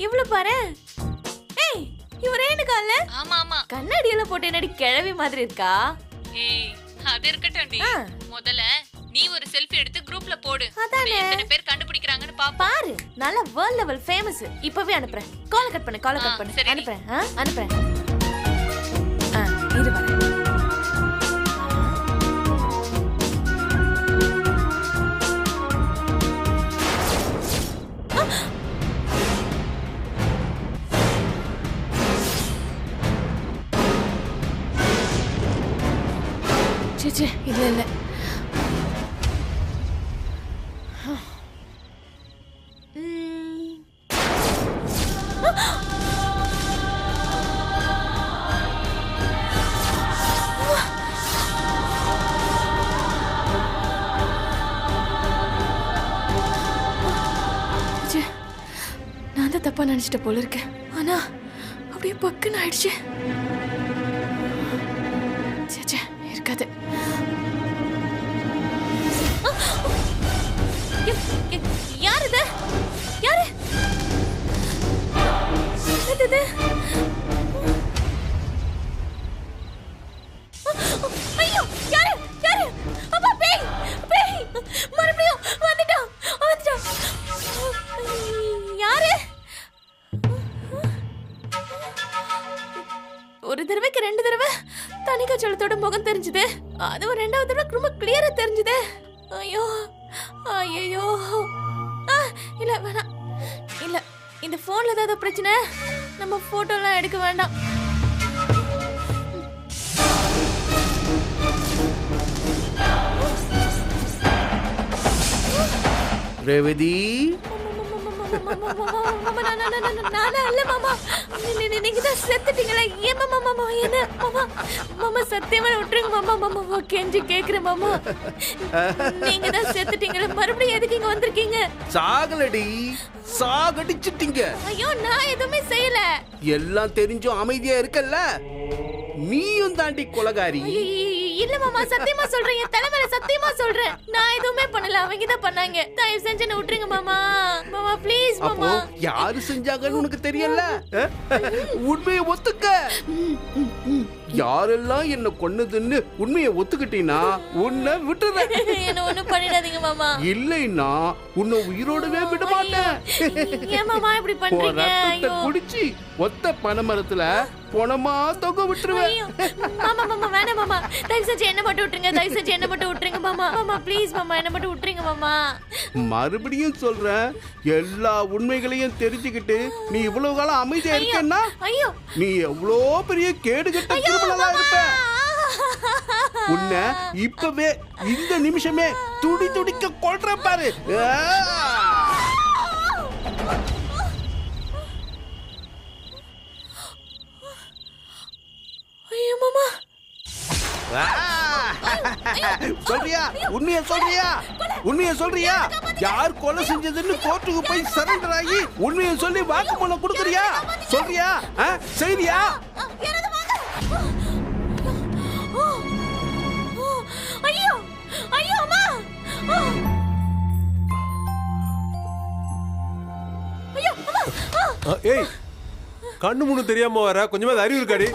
இவ்வளவு பாரு. ஏய் இவரே கால்ல. ஆமா ஆமா. கண்ணாடியில போட்டு என்னடி கிழவி மாதிரி இருக்கா? ஏய் அது இருக்கட்டும்டி. முதல்ல நீ ஒரு செல்ஃபி எடுத்து குரூப்ல போடு. அதானே. எத்தனை பேர் கண்டுபிடிக்கறாங்கன்னு பாப்போம். பாரு நல்ல வேர்ல்ட் லெவல் ஃபேமஸ். இப்பவே அனுப்புறேன். கால் கட் பண்ணு. அனுப்புறேன். அனுப்புறேன். இரு பாரு. சே இல்ல நான் தான் தப்பா நினைச்சிட்ட போல இருக்கேன். ஆனா அப்படியே பக்குன்னு ஆயிடுச்சு. சே இருக்காது. யார் இது? யாரு இது? ஐயோ யாரு? அப்பா பேய் மறுபடியும் வந்துட்டான். யாரு? ஒரு தடவைக்கு 2 தடவை தனிக்காச்சலத்தோட முகம் தெரிஞ்சது. அதுவும் 2வது தடவை ரொம்ப கிளியரா தெரிஞ்சது. ஐயோ இல்ல வேணாம். இல்ல இந்த போன்ல ஏதாவது பிரச்சனை. நம்ம போட்டோ எல்லாம் எடுக்க வேண்டாம். ரேவதி நானா இல்ல மாமா. நீங்க தான் செத்துட்டீங்களா? ஏன் மாமா என்ன மாமா சத்தியமா விட்டுருங்க மாமா. கெஞ்சி கேக்குறேன் மாமா. நீங்க தான் செத்துட்டீங்களா? மறுபடியும் எதுக்கு இங்க வந்திருக்கீங்க? சாகலடி, சாகடிச்சிட்டீங்க. ஐயோ நான் எதுவுமே செய்யல. எல்லாம் தெரிஞ்சும் அமைதியா இருக்கல்ல, நீயும் தாண்டி கொலகாரி. இல்ல மாமா சத்தியமா சொல்றேன். என் தலைமையில சத்தியமா சொல்றேன். நான் எதுவுமே பண்ணல. அவங்க தான் பண்ணாங்க. தயவு செஞ்சு என்ன விட்டுருங்க மாமா. ப்ளீஸ் மாமா. யாரு செஞ்சாங்கன்னு உனக்கு தெரியல. உண்மையை ஒத்துக்க. யாரெல்லாம் என்ன கொன்னதுன்னு உண்மையை ஒத்துக்கிட்டீனா உன்னை விட்டுறேன். என்ன ஒண்ணும் பண்ணிடாதீங்க மாமா. இல்லைன்னா உன்னை உயிரோடவே விட மாட்டேன். ஏன் மாமா இப்படி பண்றீங்க? குடிச்சு ஒத்த பனைமரத்துல பொணமா தொங்க விட்டுருவேன். மாமா வேணாம் மாமா. தயவு செஞ்சு என்ன மட்டும் விட்டுருங்க. மாமா ப்ளீஸ் மாமா என்ன மட்டும் விட்டுருங்க மாமா. மறுபடியும் சொல்றேன், எல்லா உண்மைகளையும் தெரிஞ்சுக்கிட்டு நீ இவ்வளவு காலம் அமைதியா இருக்கேன்னா நீ எவ்வளோ பெரிய கேடுகட்ட திருமணமா இருப்ப. உன்னை இப்பவே இந்த நிமிஷமே துடிக்க கொல்ற பாரு. சொல்றியா? உண்மையை சொல்றியா? யார் கொலை செஞ்சதுன்னு கோர்ட்டுக்கு போய் சரண்டர் ஆகி உண்மையை சொல்லி வாக்குமூலம் கொடுக்கறியா? சொல்றியா? செய்தியா? ஏய் கண்ணு முன்னு தெரியாம வர கொஞ்சமா அறிவு இருக்காடி?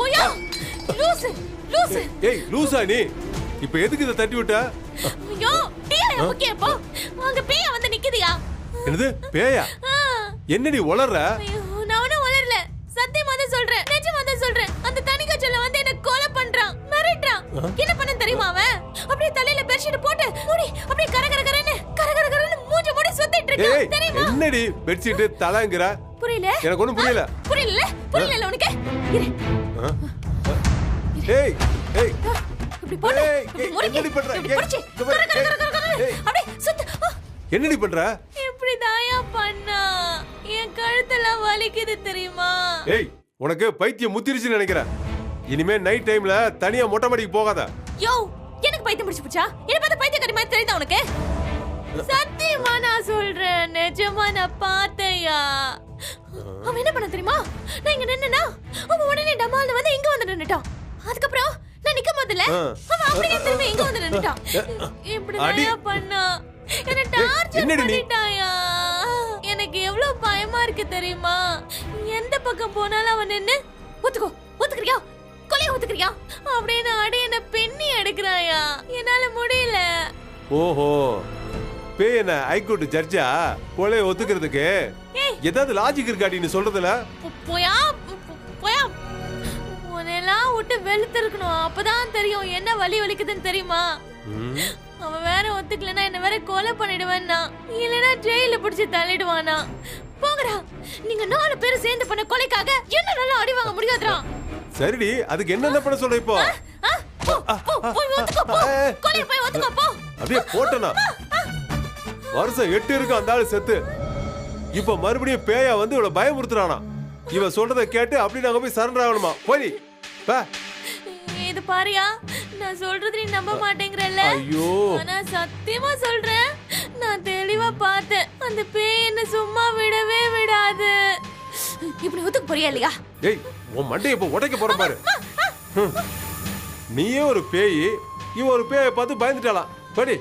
ஏய் லூசா நீ? இப்ப எதுக்கு இத தட்டி விட்ட? ஐயோ பேயா ஓகேப்பா. அங்க பேயா வந்து நிக்குதியா? என்னது பேயா? என்னடி உளறற? ஐயோ நான் ஒண்ணும் உளறல. சத்தியமா தான் சொல்றேன். நிஜமா தான் சொல்றேன். அந்த தனிக்காச்சல வந்து என்ன கொலை பண்றான், மிரட்டறான். என்ன பண்ண தெரியுமா அவன்? அப்படியே தலையில பெட்ஷீட் போட்டு மூடி அப்படியே கரகரன்னு மூஞ்சி மூடி சுத்திட்டு இருக்கான். தெரியுமா? என்னடி பெட்ஷீட் தலங்கற? புரியல. எனக்கு ஒண்ணும் புரியல. புரியல உனக்கு? இரு. ஏய் இப்படி போடு. என்னடி பண்ற? அப்படியே சுத்து. என்னடி பண்ற? இப்படி தாயா பண்ணா. என் கழுத்தெல்லாம் வலிக்குது தெரியுமா? ஏய் உனக்கு பைத்தியம் முத்திருச்சுன்னு நினைக்கிறேன். இனிமே நைட் டைம்ல தனியா மொட்டை மாடிக்கு போகாத. யோ எனக்கு பைத்தியம் பிடிச்சு போச்சா? என்ன பார்த்து பைத்தியக்காரி மாதிரி தெரியுதா உனக்கு? சத்தியமா நான் சொல்றேன். நிஜமா நான் பார்த்தேயா. அவன் என்ன பண்ண தெரியுமா? நான் இங்க நின்னா அவன் உடனே டமால்னு வந்து இங்க வந்து நின்னுட்டான். அதுக்கப்புறம் நான் நிக்க முதல்ல அவன் அப்படியே திரும்பி இங்க வந்து நின்னுட்டான். இப்படி தாயா பண்ணா. என்ன டார்ச்சர் பண்ணிட்டாயா. எனக்கு எவ்வளவு பயமா இருக்கு தெரியுமா? எந்த பக்கம் போனாலும் அவன் நின்னு ஒத்துக்கிறியா கொலைய ஒத்துக்கிறியா அப்படின்னு அடி என்ன பெண்ணி எடுக்கிறாயா. என்னால முடியல. ஓஹோ, பேய் என்ன ஹைகோர்ட் ஜட்ஜா கொலையை ஒத்துக்கிறதுக்கு? ஏதாவது லாஜிக் இருக்காடி நீ சொல்றதுல? போயா போயா, உன்னெல்லாம் விட்டு வெளுத்திருக்கணும். அப்பதான் தெரியும் என்ன வலி வலிக்குதுன்னு தெரியுமா? அவன் வேற ஒத்துக்கலன்னா என்ன வேற கொலை பண்ணிடுவேன்னா, இல்லைன்னா ஜெயில பிடிச்சு தள்ளிடுவானா. போங்கடா, நீங்க 4 பேரும் சேர்ந்து பண்ண கொலைக்காக என்ன நல்லா அடி வாங்க முடியாதுடா. சரிடி, அதுக்கு என்ன பண்ண சொல்ற இப்போ? போய் ஒத்துக்கோ போ. கொலைய போய் ஒத்துக்கோ போ. அப்படியே போட்டனா வருஷம் 8 இருக்கு அந்த ஆளு செத்து. இப்ப மறுபடியும் பேயா வந்து இவளை பயமுறுத்துறானா. இவ சொல்றதை கேட்டு அப்படி நாங்க போய் சரண்டர் ஆகணுமா? போய் இது பாரியா, நான் சொல்றது நீ நம்ப மாட்டேங்கறல்ல. ஐயோ, ஆனா சத்தியமா சொல்றேன், நான் தெளிவா பார்த்தேன். அந்த பேய் என்ன சும்மா விடவே விடாது. இப்படி ஒத்துக்க போறியா இல்லையா? ஏய், உன் மண்டைய இப்ப உடைக்க போற பாரு. நீயே ஒரு பேய், இவ ஒரு பேயை பார்த்து பயந்துட்டாளாம். படி.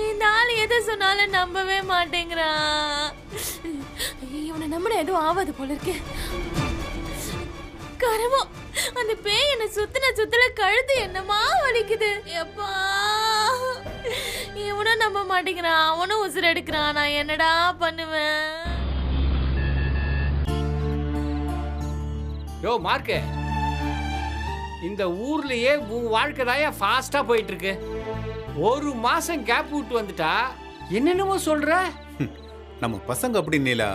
இந்த ஆள் எதை சொன்னாலும் நம்பவே மாட்டேங்கிறான். இவனை நம்பின எதுவும் ஆவாது போல இருக்கு. கரமோ, அந்த பேய் என்ன சுத்தல கழுத்து என்னமா வலிக்குது. எப்பா, இவனும் நம்ப மாட்டேங்கிறான், அவனும் உசுர் எடுக்கிறான். நான் என்னடா பண்ணுவேன்? யோ மார்க்கு, இந்த ஊர்லயே உன் வாழ்க்கை தான் ஃபாஸ்டா போயிட்டு இருக்கு. 1 மாசம் கேப் விட்டு வந்துட்டா என்னென்னமோ சொல்ற. நம்ம பசங்க அப்படி நீலா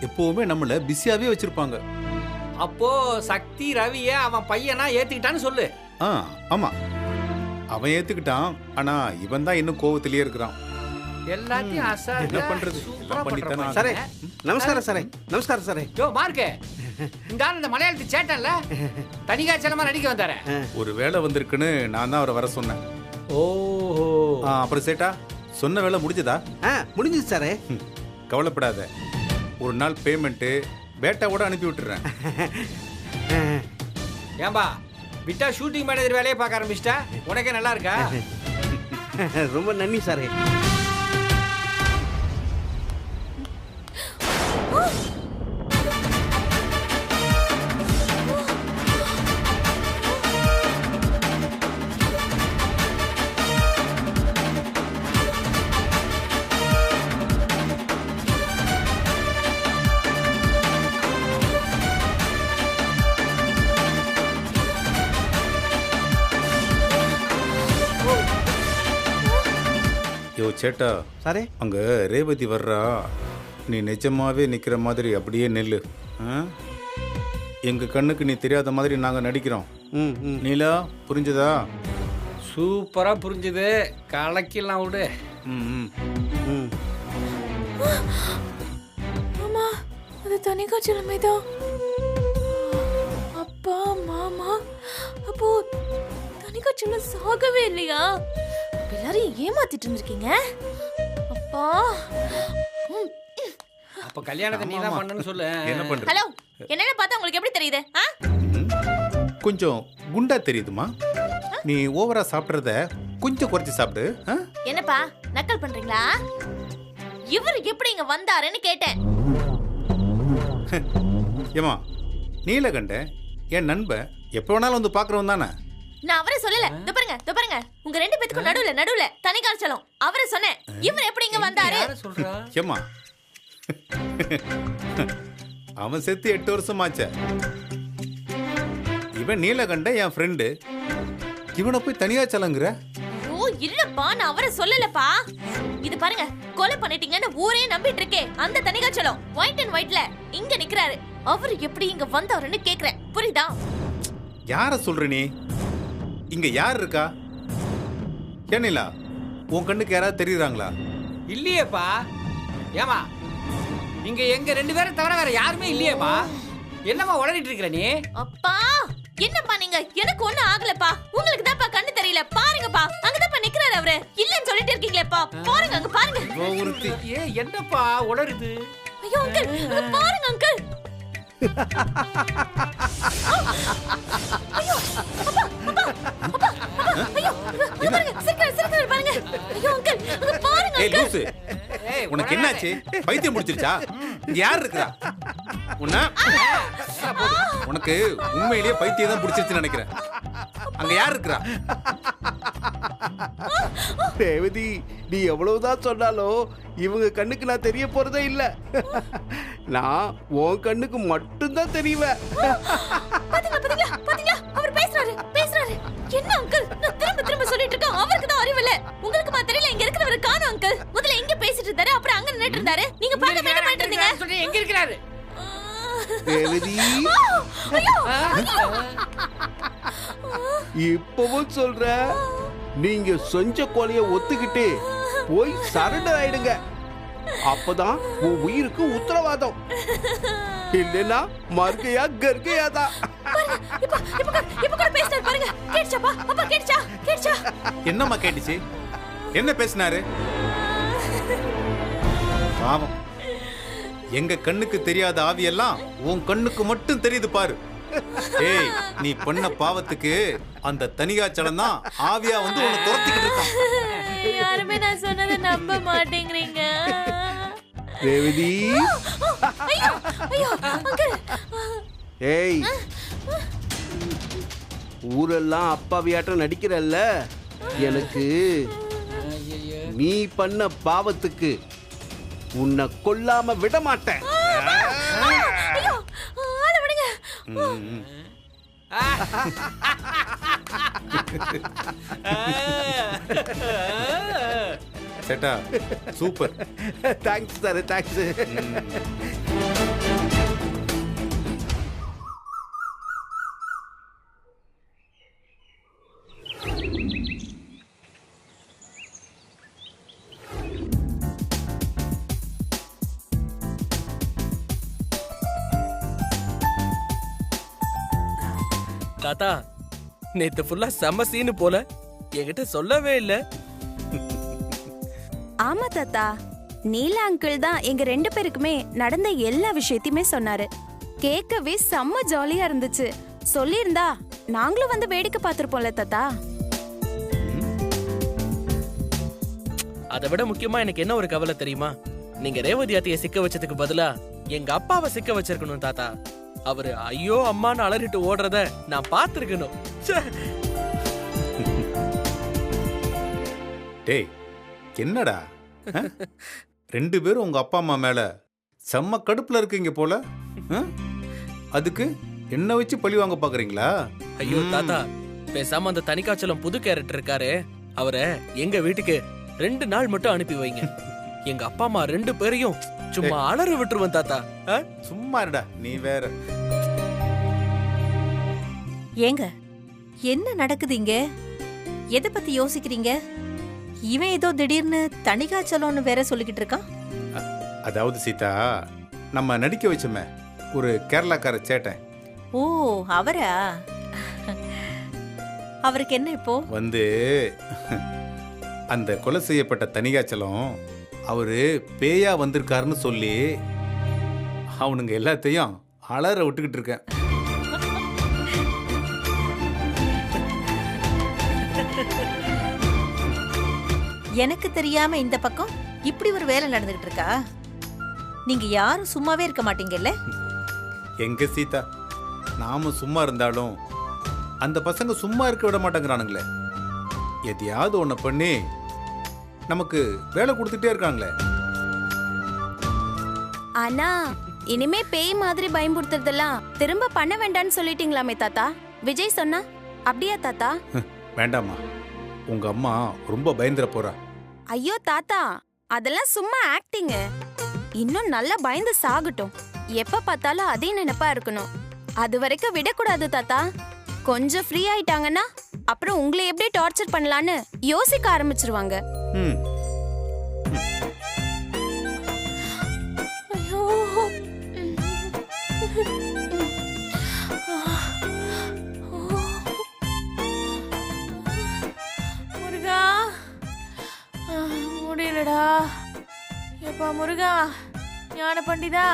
எப்பவுமே நம்மள பிஸியாவே வச்சிருப்பாங்க. அப்போ சக்தி ரவிய அவன் பையனா ஏத்துக்கிட்டான்னு சொல்லு. ஆமா, அவன் ஏத்துக்கிட்டான். ஆனா இவன் தான் இன்னும் கோவத்திலேயே இருக்கிறான். எல்லாத்தையும் அசால்ட்டா என்ன பண்றது? சூப்பரா பண்றான். சரே, நமஸ்காரம் சரே. நமஸ்காரம் சரே. யோ மார்க்கு, இந்த ஆள் இந்த மலையாளத்து சேட்டன்ல தனிகாச்சலமா நடிக்க வந்தாரு. ஒரு வேலை வந்திருக்குன்னு நான் தான் அவரை வர சொன்னேன். ஓஹோ, அப்புறம் சேட்டா, சொன்ன வேலை முடிஞ்சதா? முடிஞ்சது சாரே. கவலைப்படாத, ஒரு நாள் பேமெண்ட் பேட்டாவோட அனுப்பி விட்டுறேன். ஏம்பா விட்டா ஷூட்டிங் மேனேஜர் வேலையை பார்க்க ஆரம்பிச்சிட்டா? உனக்கே நல்லா இருக்கா? ரொம்ப நன்றி சாரே. யோ சேட்டா, சாரே, அங்க ரேவதி வர்றா. நீ நிஜமாவே நிக்கிற மாதிரி அப்படியே நெல்லு. எங்க கண்ணுக்கு நீ தெரியாத மாதிரி நாங்க நடிக்கிறோம். நீலா, புரிஞ்சதா? சூப்பரா புரிஞ்சுது. கலக்கிலாம் விடு. மாமா, அது தனிகாச்சலமே தான். அப்பா மாமா, அப்போ தனிகாச்சலம் சாகவே இல்லையா? எல்லாரும் ஏமாத்திட்டு இருந்திருக்கீங்க. அப்பா, அப்ப கல்யாணத்தை நீ தான் பண்ணனும் சொல்லு. என்ன பண்ற? ஹலோ, என்னன்னு பார்த்தா உங்களுக்கு எப்படி தெரியுது? கொஞ்சம் குண்டா தெரியுதுமா. நீ ஓவரா சாப்பிடுறத கொஞ்சம் குறைச்சி சாப்பிடு. என்னப்பா நக்கல் பண்றீங்களா? இவர் எப்படி இங்க வந்தாருன்னு கேட்டேன். ஏமா, நீலகண்ட என் நண்பன் எப்ப வேணாலும் வந்து பாக்குறவன் தானே. நான் அவரை சொல்லல. இதோ பாருங்க, உங்க 2 பேத்துக்கும் நடுவுல தனிகாச்சலம். அவரை சொன்னேன். இவர் எப்படி இங்க வந்தாரு? ஏமா, அவன் செத்து 8 வருஷமாச்ச. இவன் நீலகண்ட என் ஃப்ரெண்டு. இவனை போய் தனியாச்சலங்கிற? ஓ இல்லப்பா, நான் அவரை சொல்லலப்பா. இது பாருங்க, கொலை பண்ணிட்டீங்கன்னு ஊரே நம்பிட்டு இருக்கே அந்த தனிகாச்சலம் ஒயிட் அண்ட் ஒயிட்ல இங்க நிக்கிறாரு. அவர் எப்படி இங்க வந்தாருன்னு கேக்குறேன். புரியுதா? யார சொல்ற நீ? இங்க யார் இருக்கா? ஏனிலா, உன் கண்ணுக்கு யாராவது தெரியுறாங்களா? இல்லையேப்பா. ஏமா, இங்க எங்க 2 பேரும் தவிர வேற யாருமே இல்லையேப்பா. என்னமா உளறிட்டு இருக்கற நீ? அப்பா, என்னப்பா நீங்க? எனக்கு ஒண்ணு ஆகலப்பா. உங்களுக்கு தான்ப்பா கண்ணு தெரியல. பாருங்கப்பா, அங்கதான்ப்பா நிக்கிறாரு அவரு. இல்லன்னு சொல்லிட்டு இருக்கீங்களேப்பா. பாருங்க, அங்க பாருங்க. ஏ என்னப்பா உளறுது? ஐயோ அங்கிள், அங்க பாருங்க அங்கிள். ஐயோ அப்பா, ஐயோ அங்க பாருங்க சிரிக்கிறாரு பாருங்க. ஐயோ அங்கிள் அங்க பாருங்க. ஏய் லூசு, உனக்கு என்னாச்சு? பைத்தியம் முடிச்சிருச்சா? இங்க யார் இருக்கா? உனக்கு உண்மையிலேயே பைத்தியம் தான் பிடிச்சிருச்சுன்னு நினைக்கிறேன். அங்க யார் இருக்கா? ரேவதி, நீ எவ்வளவுதான் சொன்னாலும் இவங்க கண்ணுக்கு நான் தெரிய போறதே இல்ல. நான் உன் கண்ணுக்கு மட்டும்தான் தெரிவேன். பாத்தீங்களா அவர் பேசுறாரு. என்ன அங்கிள் நான் திரும்ப சொல்லிட்டு இருக்கேன். அவருக்கு தான் அறிவு இல்ல. உங்களுக்கு மா தெரியல. இங்க இருக்கிறவரை காணோம் அங்கிள். முதல்ல எங்க பேசிட்டு இருந்தாரு, அப்புறம் அங்க நின்னுட்டு இருந்தாரு. நீங்க பார்க்க என்ன பண்ணிட்டு இருந்தீங்க? எங்க இருக்கிறாரு? ரேவதி, இப்பவும் சொல்ற, நீங்க செஞ்ச கொலைய ஒத்துக்கிட்டு போய் சரண்டர் ஆயிடுங்க. அப்பதான் உன் உயிருக்கு உத்தரவாதம். இல்லைன்னா மர்கையா கர்கையாதான். இப்ப கூட பேசினாரு பாருங்க. கேட்சாப்பா? அப்பா கேட்சா? என்னம்மா கேட்டுச்சு? என்ன பேசினாரு? பாவம், எங்க கண்ணுக்கு தெரியாத ஆவியெல்லாம் உன் கண்ணுக்கு மட்டும் தெரியுது பாரு. ஏய், நீ பண்ண பாவத்துக்கு அந்த தனிகாச்சலம் தான் ஆவியா வந்து உன்னை துரத்திக்கிட்டு இருக்கான். யாருமே நான் சொன்னதை நம்ப மாட்டேங்கிறீங்க. ரேவதி, ஐயோ அங்கிள். ஏய், ஊரெல்லாம் அப்பாவியாட்டம் நடிக்கிறல்ல, எனக்கு நீ பண்ண பாவத்துக்கு உன்னை கொல்லாம விட மாட்டேன். ஐயோ ஆள விடுங்க. சேட்டா, சூப்பர். Thanks sir, thanks. தாத்தா, நேத்து ஃபுல்லா செம்ம சீனு போல, என்கிட்ட சொல்லவே இல்ல. ஆமா தாத்தா, நீலா அங்கிள் தான் எங்க 2 பேருக்குமே நடந்த எல்லா விஷயத்தையுமே சொன்னாரு. கேட்கவே செம்ம ஜாலியா இருந்துச்சு. சொல்லியிருந்தா நாங்களும் வந்து வேடிக்கை பார்த்திருப்போம்ல தாத்தா. அதை விட முக்கியமா எனக்கு என்ன ஒரு கவலை தெரியுமா? நீங்க ரேவதி அத்தைய சிக்க வச்சதுக்கு பதிலா எங்க அப்பாவை சிக்க வச்சிருக்கணும் தாத்தா. அவரு ஐயோ அம்மான்னு அலறிட்டு ஓடுறத நான் பார்த்திருக்கணும். டேய், என்னடா 2 பேரும் உங்க அப்பா அம்மா மேல செம்ம கடுப்புல இருக்கீங்க போல. அதுக்கு என்ன வச்சு பழி வாங்க பாக்குறீங்களா? ஐயோ தாத்தா, பேசாம அந்த தனிக்காச்சலம் புது கேரக்டர் இருக்காரு, அவரை எங்க வீட்டுக்கு 2 நாள் மட்டும் அனுப்பி வைங்க. எங்க அப்பா அம்மா 2 பேரையும் சும்மா அலற விட்டுருவேன் தாத்தா. சும்மா இருடா, நீ வேற. ஏங்க என்ன நடக்குது இங்க? எதை பத்தி யோசிக்கிறீங்க? இவன் ஏதோ திடீர்னு தனிகாச்சலம்னு வேற சொல்லிக்கிட்டு இருக்கான். அதாவது சீதா, நம்ம நடிக்க வச்சோமே ஒரு கேரளாக்கார சேட்டன். ஓ, அவரா? அவருக்கு என்ன இப்போ? வந்து அந்த கொலை செய்யப்பட்ட தனிகாச்சலம் அவரு பேயா வந்திருக்காருன்னு சொல்லி அவனுங்க எல்லாத்தையும் அலற விட்டுக்கிட்டு இருக்கேன். எனக்கு தெரியாம இந்த பக்கம் இப்படி ஒரு வேலை நடந்துகிட்டு இருக்கா? நீங்க யாரும் சும்மாவே இருக்க மாட்டீங்கல்ல? எங்க சீதா, நாம சும்மா இருந்தாலும் அந்த பசங்க சும்மா இருக்க விட மாட்டேங்கிறானுங்களே. எதையாவது ஒண்ணு பண்ணி நமக்கு வேலை கொடுத்துட்டே இருக்காங்களே. ஆனா இனிமே பேய் மாதிரி பயமுறுத்துறதெல்லாம் திரும்ப பண்ண வேண்டாம்னு சொல்லிட்டீங்களாமே தாத்தா. விஜய் சொன்னா அப்படியா தாத்தா? வேண்டாமா, உங்க அம்மா ரொம்ப பயந்துற போறா. ஐயோ தாத்தா, அதெல்லாம் சும்மா ஆக்டிங். இன்னும் நல்லா பயந்து சாகட்டும். எப்ப பார்த்தாலும் அதே நினைப்பா இருக்கணும். அது வரைக்கும் விடக்கூடாது தாத்தா. கொஞ்சம் ஃப்ரீ ஆயிட்டாங்கன்னா அப்புறம் உங்களை எப்படி டார்ச்சர் பண்ணலான்னு யோசிக்க ஆரம்பிச்சிருவாங்க. ஐயோ முருகா, முடியலடா. எப்பா முருகா, ஞான பண்டிதா,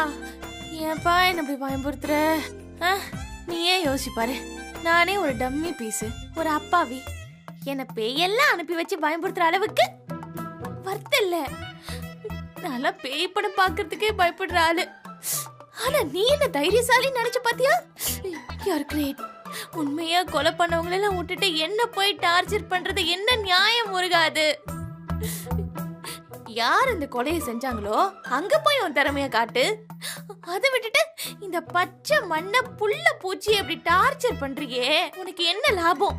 ஏன்பா என்ன இப்படி பயன்படுத்துற? நீ ஏன் யோசிப்பாரு, நானே ஒரு டம்மி பீஸு, ஒரு அப்பாவி. என்ன பேயெல்லாம் அனுப்பி வச்சு பயன்படுத்துற அளவுக்கு வர்த்த இல்ல. நல்லா பேய் படம் பாக்குறதுக்கே பயப்படுற ஆளு. ஆனா நீ என்ன தைரியசாலி நினைச்சு பாத்தியா? You are great. உண்மையா கொலை பண்ணவங்களெல்லாம் விட்டுட்டு என்ன போய் டார்ச்சர் பண்றது என்ன நியாயம் முருகாது? யார் இந்த கொலையை செஞ்சாங்களோ அங்க போய் உன் திறமைய காட்டு. அதை விட்டுட்டு இந்த பச்சை மண்ண புல்ல பூச்சி அப்படி டார்ச்சர் பண்றியே, உனக்கு என்ன லாபம்?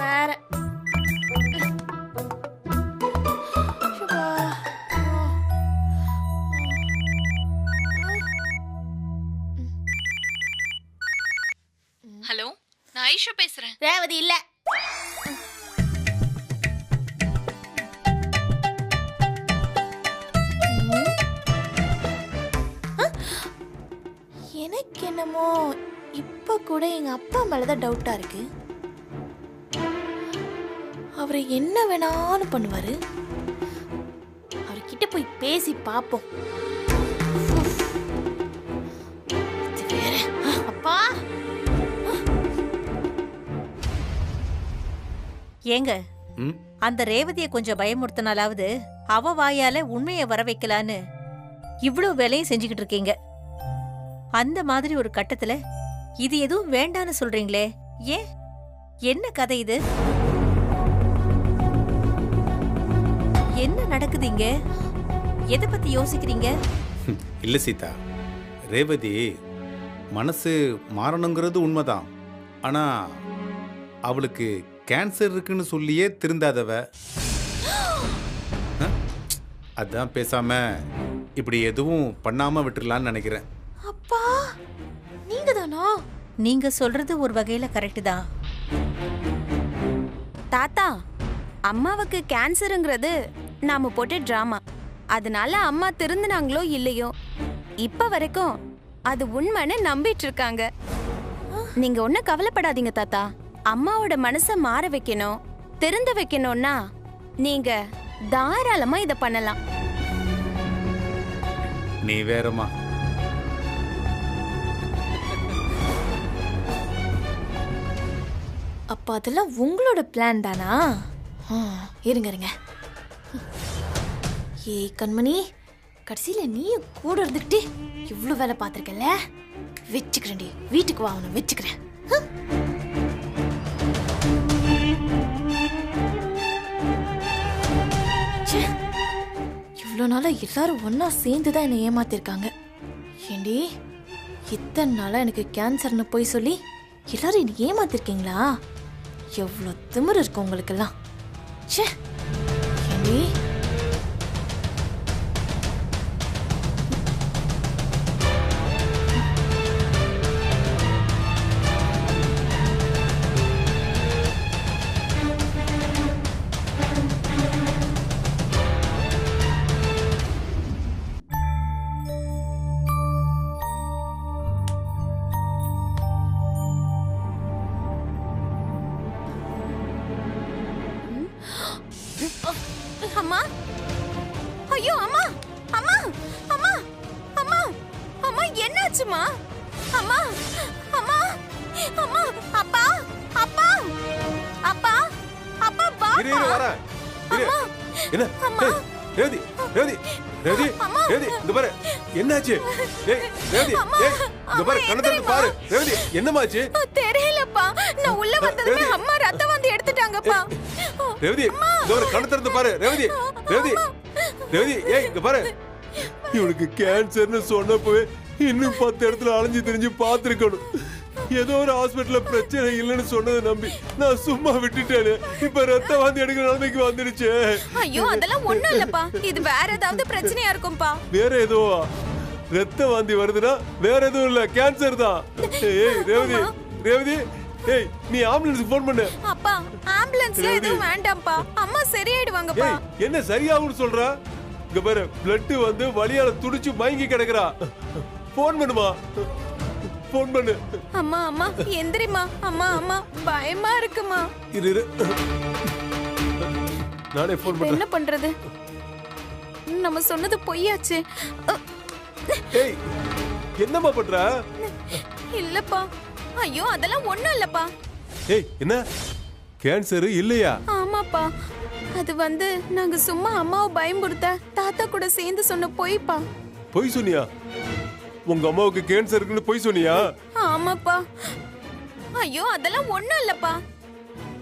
வேற ஹலோ, நான் ஐஷா பேசுறேன். ரேவதி இல்ல. எனக்கு என்னமோ இப்ப கூட எங்க அப்பா மேலதான் டவுட்டா இருக்கு. அவரை என்ன வேணாலும் பண்ணுவாரு. அவர்கிட்ட போய் பேசி பாப்போம். அப்பா ஏங்க, அந்த ரேவதிய கொஞ்சம் பயமுறுத்தினாலாவது அவ வாயால உண்மையை வர வைக்கலான்னு இவ்வளவு வேலையும் செஞ்சுக்கிட்டு இருக்கீங்க. அந்த மாதிரி ஒரு கட்டத்துல இது எதுவும் வேண்டான்னு சொல்றீங்களே, ஏன்? என்ன கதை இது? என்ன நடக்குதுங்க? எதை பத்தி யோசிக்கிறீங்க? இல்ல சீதா, ரேவதி மனசு மாறணுங்கிறது உண்மைதான். ஆனா அவளுக்கு கேன்சர் இருக்குன்னு சொல்லியே திருந்தாதவ. அதான் பேசாம இப்படி எதுவும் பண்ணாம விட்டுறலான்னு நினைக்கிறேன். அப்பா நீங்க தானா? நீங்க சொல்றது ஒரு வகையில கரெக்ட் தான் தாத்தா. அம்மாவுக்கு கேன்சருங்கிறது நாம போட்ட டிராமா. அதனால அம்மா திருந்தினாங்களோ இல்லையோ இப்ப வரைக்கும் அது உண்மைன்னு நம்பிட்டு இருக்காங்க. நீங்க ஒன்னும் கவலைப்படாதீங்க தாத்தா. அம்மாவோட மனச மாற வைக்கணும், திருந்த வைக்கணும்னா நீங்க தாராளமா இத பண்ணலாம். நீ வேறமா. அப்ப அதெல்லாம் உங்களோட பிளான் தானா? இருங்க இருங்க. ஏய் கண்மணி, கடைசியில நீ கூட இருந்துக்கிட்டு இவ்வளவு வேலை பார்த்திருக்கல. வச்சுக்கிறேன்டி, வீட்டுக்கு வா, உன்னை வச்சுக்கிறேன். இவ்வளோ நாளா எல்லாரும் ஒன்னா சேர்ந்துதான் என்னை ஏமாத்திருக்காங்க. ஏண்டி இத்தனை நாளா எனக்கு கேன்சர்னு போய் சொல்லி எல்லாரும் என்னை ஏமாத்திருக்கீங்களா? எவ்வளோ திமிரு இருக்கு உங்களுக்கெல்லாம். ச்சே ஏண்டி அம்மா, ஐயோ அம்மா, அம்மா, அம்மா, அம்மா, அம்மா என்னாச்சுமா? அம்மா, அம்மா, அம்மா, அப்பா, அப்பா, அப்பா, அப்பா வா. இரு இரு வரேன். இரு. என்ன? ஏய், ரேவதி, ரேவதி, ரேவதி, ரேவதி, இங்க பாரு. என்னாச்சு? ஏய், ரேவதி, ஏய், இங்க பாரு, கண்ணை திறந்து பாரு. ரேவதி, என்னமாச்சு? தெரியலப்பா. நான் உள்ள வந்ததுமே அம்மா ரத்தம் வந்து எடுத்துட்டாங்கப்பா. ரேவதி, இங்க பாரு, கண்ணை திறந்து பாரு. ரேவதி, ரேவதி, ரேவதி, ஏய், இங்க பாரு. இவனுக்கு கேன்சர்னு சொன்னப்பவே இன்னும் 10 இடத்துல அலைஞ்சு திரிஞ்சு பார்த்திருக்கணும். ஏதோ ஒரு ஹாஸ்பிட்டல்ல பிரச்சனை இல்லைன்னு சொன்னதை நம்பி நான் சும்மா விட்டுட்டேனே. இப்ப ரத்த வாந்தி எடுக்கிற நிலைமைக்கு வந்துடுச்சு. ஐயோ அதெல்லாம் ஒண்ணும் இல்லப்பா. இது வேற ஏதாவது பிரச்சனையா இருக்கும்பா. வேற ஏதோ ரத்த வாந்தி வருதுன்னா வேற எதுவும் இல்ல, கேன்சர் தான். ஏய் ரேவதி, ரேவதி, ஏய் நீ ஆம்புலன்ஸ் போன் பண்ணு. அப்பா ஆம்புலன்ஸ்ல எதுவும் வேண்டாம்ப்பா. அம்மா சரியாயிடுவாங்கப்பா. என்ன சரியாகும்னு சொல்ற? இங்க பாரு, பிளட் வந்து வலியால துடிச்சு மயங்கி கிடக்குறா. போன் பண்ணுமா, போன் பண்ணு. அம்மா அம்மா எந்திரிமா. அம்மா அம்மா பயமா இருக்குமா. இரு இரு, நானே போன் பண்றேன். என்ன பண்றது? நம்ம சொன்னது பொய்யாச்சு. ஏய் என்னம்மா பண்ற? இல்லப்பா. ஐயோ அதெல்லாம் ஒண்ணும் இல்லப்பா. ஏய் என்ன கேன்சர் இல்லையா? ஆமாப்பா. அது நாங்க சும்மா அம்மாவை பயமுறுத்த தாத்தா கூட சேர்ந்து சொன்ன பொய்ப்பா. பொய் சொன்னியா? உங்க அம்மாவுக்கு கேன்சர் இருக்குன்னு பொய் சொன்னியா? ஆமாப்பா. ஐயோ அதெல்லாம் ஒண்ணும் இல்லப்பா.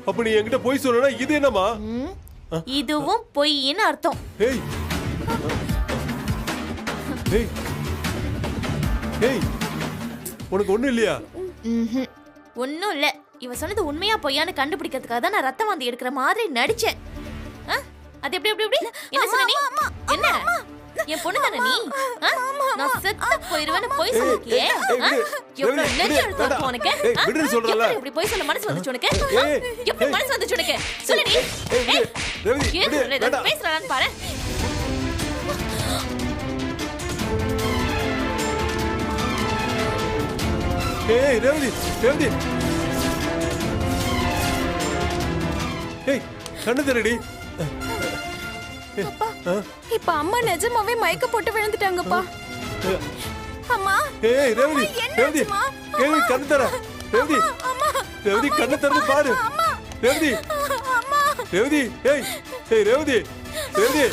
அப்ப நீ என்கிட்ட பொய் சொன்னா இது என்னமா? இதுவும் பொய்ன்னு அர்த்தம். ஏய் ஏய் ஏய் உனக்கு ஒண்ணும் இல்லையா? ஒண்ணும் இல்ல. இவ சொன்னது உண்மையா பொய்யான்னு கண்டுபிடிக்கிறதுக்காக தான் நான் ரத்த வாந்தி எடுக்கிற மாதிரி நடிச்சேன். அது எப்படி எப்படி எப்படி என்ன சொன்ன நீ? என்ன என் பொண்ணு தானே நீ? நான் செத்து போயிருவேன்னு பொய் சொல்லியே. எவ்வளவு நெஞ்சு எடுத்து உனக்கு? விடுன்னு சொல்றல. எப்படி பொய் சொல்ல மனசு வந்துச்சு உனக்கு? எப்படி மனசு வந்துச்சு உனக்கு? சொல்லு நீ. பேசுறான்னு பாரு. ஏய் ரேவதி ரேவதி ஏய் கண்ணு தெரடி. இப்ப அம்மா நிஜமாவே மயக்க போட்டு விழுந்துட்டாங்கப்பா. அம்மா ஏய் ரேவதி ரேவதி ஏய் கண்ணு தர ரேவதி ரேவதி கண்ணு தரது பாரு ரேவதி ரேவதி ஏய் ஏய் ரேவதி ரேவதி